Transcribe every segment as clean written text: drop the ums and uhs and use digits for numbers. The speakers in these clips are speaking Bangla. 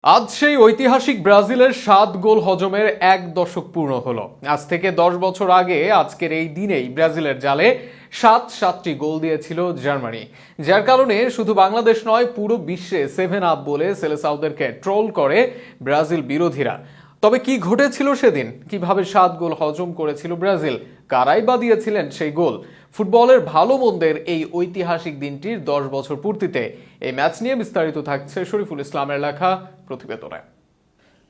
আজ সেই ঐতিহাসিক ব্রাজিলের 7 গোল হজমের 1 দশক পূর্ণ হলো। আজ থেকে 10 বছর আগে আজকের এই দিনেই ব্রাজিলের জালে 7টি গোল দিয়েছিল জার্মানি, যার কারণে শুধু বাংলাদেশ নয় পুরো বিশ্বে 7 আপ বলে সেলেসাওদেরকে ট্রোল করে ব্রাজিল বিরোধীরা। তবে কি ঘটেছিল সেদিন? কিভাবে 7 গোল হজম করেছিল ব্রাজিল? কারাই বা দিয়েছিলেন সেই গোল? ফুটবলের ভালো মন্দের এই ঐতিহাসিক দিনটির 10 বছর পূর্তিতে এই ম্যাচ নিয়ে বিস্তারিত থাকছে শরীফুল ইসলামের লেখা প্রতিবেদনে।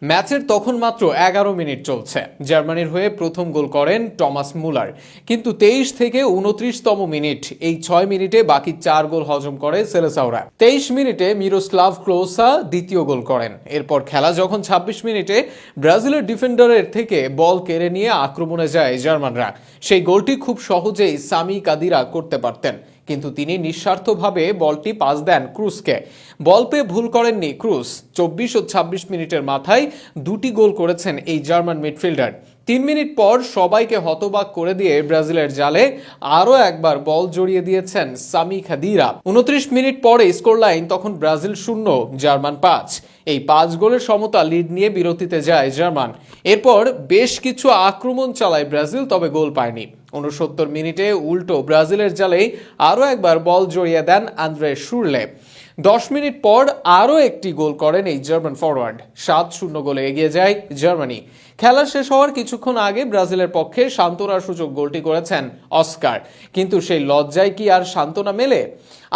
ম্যাচের তখন মাত্র 11 মিনিট চলছে। জার্মানির হয়ে প্রথম গোল করেন টমাস মুলার, কিন্তু 23 থেকে 29তম মিনিট, এই 6 মিনিটে বাকি 4 গোল হজম করে সেলেসাওরা। 23 মিনিটে মিরোস্লাভ ক্লোসা দ্বিতীয় গোল করেন। এরপর খেলা যখন 26 মিনিটে ব্রাজিলের ডিফেন্ডারের থেকে বল কেড়ে নিয়ে আক্রমণে যায় জার্মানরা, সেই গোলটি খুব সহজেই সামি কাদিরা করতে পারতেন, কিন্তু তিনি নিঃস্বার্থভাবে বলটি পাস দেন ক্রুজকে। বল পেয়ে ভুল করেননি ক্রুজ। 24 ও 26 মিনিটের মাথায় 2টি গোল করেছেন এই জার্মান মিডফিল্ডার। 3 মিনিট পর সবাইকে হতবাক করে দিয়ে ব্রাজিলের জালে আরও একবার বল জড়িয়ে দিয়েছেন সামি খাদিরা। 29 মিনিট পরে স্কোর লাইন তখন ব্রাজিল 0, জার্মান 5। এই 5 গোলের সমতা লিড নিয়ে বিরতিতে যায় জার্মান। এরপর বেশ কিছু আক্রমণ চালায় ব্রাজিল, তবে গোল পায়নি। 69 মিনিটে উল্টো ব্রাজিলের জালেই আরও একবার বল জড়িয়ে দেন আন্দ্রে শুরলে। 10 মিনিট পর আরও একটি গোল করেন এই জার্মান ফরওয়ার্ড। 7-0 গোলে এগিয়ে যায় জার্মানি। খেলা শেষ হওয়ার কিছুক্ষণ আগে ব্রাজিলের পক্ষে সান্ত্বনার সূচক গোলটি করেছেন অস্কার, কিন্তু সেই লজ্জায় কি আর সান্ত্বনা মেলে?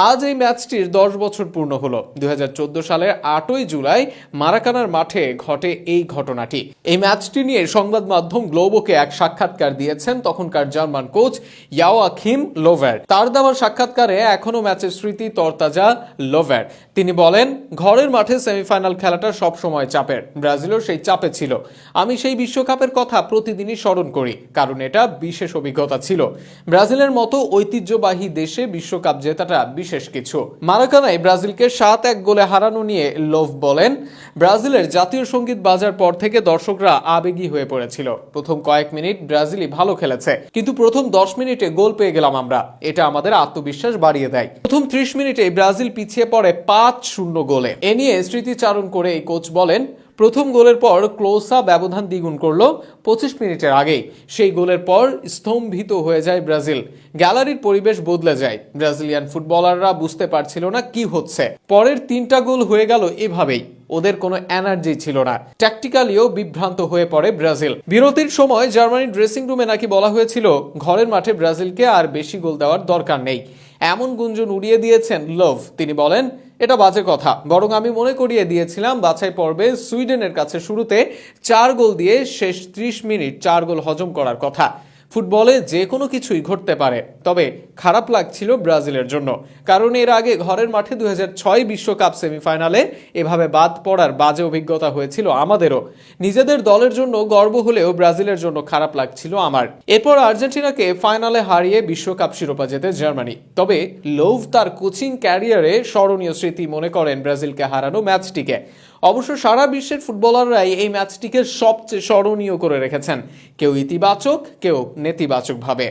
আজ এই ম্যাচটির 10 বছর পূর্ণ হলো। 2014 সালের 8ই জুলাই মারাকানার মাঠে ঘটে এই ঘটনাটি। এই ম্যাচটি নিয়ে সংবাদ মাধ্যম গ্লোবোকে এক সাক্ষাৎকার দিয়েছেন তখনকার জার্মান কোচ ইয়াওয়াখিম লোভার। তার দেওয়া সাক্ষাৎকারে এখনো ম্যাচের স্মৃতি তরতাজা লোভার। তিনি বলেন, ঘরের মাঠে সেমিফাইনাল খেলাটা সবসময় চাপের। ব্রাজিলও সেই চাপে ছিল। আমি সেই বিশ্বকাপের কথা প্রতিদিনই স্মরণ করি, কারণ এটা বিশেষ অভিজ্ঞতা ছিল। ব্রাজিলের মতো ঐতিহ্যবাহী দেশে বিশ্বকাপ জেতাটা বিশেষ কিছু। মারাকানায় ব্রাজিলকে 7-1 গোলে হারানো নিয়ে লোভ বলেন, ব্রাজিলের জাতীয় সঙ্গীত বাজার পর থেকে দর্শকরা আবেগী হয়ে পড়েছিল। প্রথম কয়েক মিনিট ব্রাজিলই ভালো খেলেছে, কিন্তু প্রথম 10 মিনিটে গোল পেয়ে গেলাম আমরা। এটা আমাদের আত্মবিশ্বাস বাড়িয়ে দেয়। প্রথম 30 মিনিটে ব্রাজিল পিছিয়ে পড়ে 5-0 গোলে। এ নিয়ে স্মৃতিচারণ করে এই কোচ বলেন, প্রথম গোলের পর ক্লোসা ব্যবধান দ্বিগুণ করলো 25 মিনিটের আগেই। সেই গোলের পর স্তম্ভিত হয়ে যায় ব্রাজিল। গ্যালারির পরিবেশ বদলে যায়। ব্রাজিলিয়ান ফুটবলাররা বুঝতে পারছিল না কি হচ্ছে। পরের 3টা গোল হয়ে গেল এভাবেই। ওদের কোনো এনার্জি ছিল না। ট্যাকটিক্যালিও বিভ্রান্ত হয়ে পড়ে ব্রাজিল। বিরতির সময় জার্মানির ড্রেসিং রুমে নাকি বলা হয়েছিল, ঘরের মাঠে ব্রাজিলকে আর বেশি গোল দেওয়ার দরকার নেই। এমন গুঞ্জন উড়িয়ে দিয়েছেন লোভ। তিনি বলেন, এটা বাজে কথা। বরং আমি মনে করিয়ে দিয়েছিলাম বাছাই পর্বে সুইডেনের কাছে শুরুতে 4 গোল দিয়ে শেষ 30 মিনিট 4 গোল হজম করার কথা। ফুটবলে যে কোনো কিছুই ঘটতে পারে, তবে খারাপ লাগছিল ব্রাজিলের জন্য, কারণ এর আগে ঘরের মাঠে 2006 বিশ্বকাপ সেমিফাইনালে এভাবে বাদ পড়ার বাজে অভিজ্ঞতা হয়েছিল আমাদেরও। নিজেদের দলের জন্য গর্ব হলেও ব্রাজিলের জন্য খারাপ লাগছিল আমার। এরপর আর্জেন্টিনাকে ফাইনালে হারিয়ে বিশ্বকাপ শিরোপা জেতে জার্মানি। তবে লোভ তার কোচিং ক্যারিয়ারে স্মরণীয় স্মৃতি মনে করেন ব্রাজিলকে হারানো ম্যাচটিকে। অবশ্য সারা বিশ্বের ফুটবলাররাই এই ম্যাচটিকে সবচেয়ে স্মরণীয় করে রেখেছেন, কেউ ইতিবাচক, কেউ নেতিবাচক ভাবে।